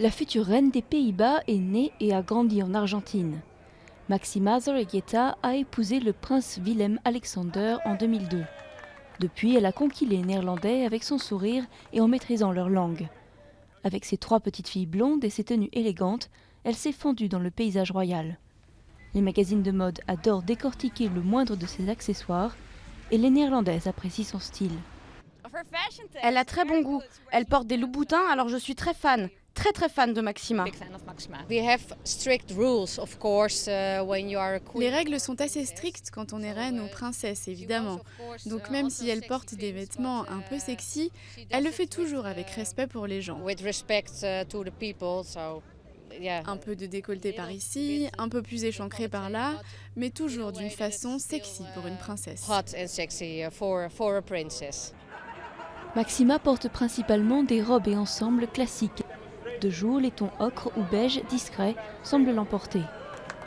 La future reine des Pays-Bas est née et a grandi en Argentine. Máxima Zorreguieta a épousé le prince Willem-Alexander en 2002. Depuis, elle a conquis les Néerlandais avec son sourire et en maîtrisant leur langue. Avec ses 3 petites filles blondes et ses tenues élégantes, elle s'est fondue dans le paysage royal. Les magazines de mode adorent décortiquer le moindre de ses accessoires et les Néerlandaises apprécient son style. Elle a très bon goût. Elle porte des Louboutins, alors je suis très fan fan de Máxima. Les règles sont assez strictes quand on est reine ou princesse, évidemment. Donc même si elle porte des vêtements un peu sexy, elle le fait toujours avec respect pour les gens. Un peu de décolleté par ici, un peu plus échancré par là, mais toujours d'une façon sexy pour une princesse. Máxima porte principalement des robes et ensembles classiques. De jour, les tons ocre ou beige discrets semblent l'emporter.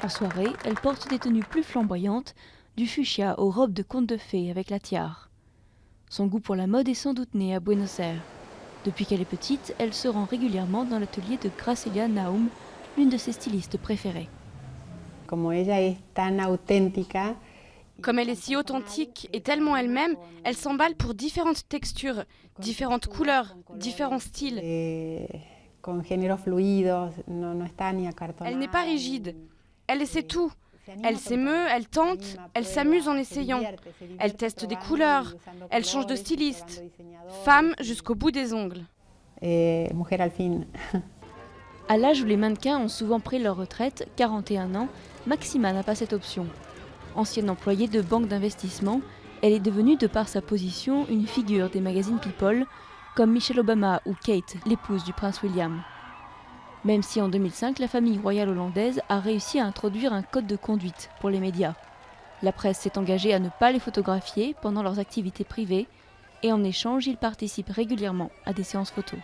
En soirée, elle porte des tenues plus flamboyantes, du fuchsia aux robes de conte de fées avec la tiare. Son goût pour la mode est sans doute né à Buenos Aires. Depuis qu'elle est petite, elle se rend régulièrement dans l'atelier de Graciela Naum, l'une de ses stylistes préférées. Comme elle est si authentique et tellement elle-même, elle s'emballe pour différentes textures, différentes couleurs, différents styles. Elle n'est pas rigide, elle essaie tout. Elle s'émeut, elle tente, elle s'amuse en essayant. Elle teste des couleurs, elle change de styliste. Femme jusqu'au bout des ongles. À l'âge où les mannequins ont souvent pris leur retraite, 41 ans, Máxima n'a pas cette option. Ancienne employée de banque d'investissement, elle est devenue, de par sa position, une figure des magazines People, comme Michelle Obama ou Kate, l'épouse du prince William. Même si en 2005, la famille royale hollandaise a réussi à introduire un code de conduite pour les médias. La presse s'est engagée à ne pas les photographier pendant leurs activités privées et en échange, ils participent régulièrement à des séances photos.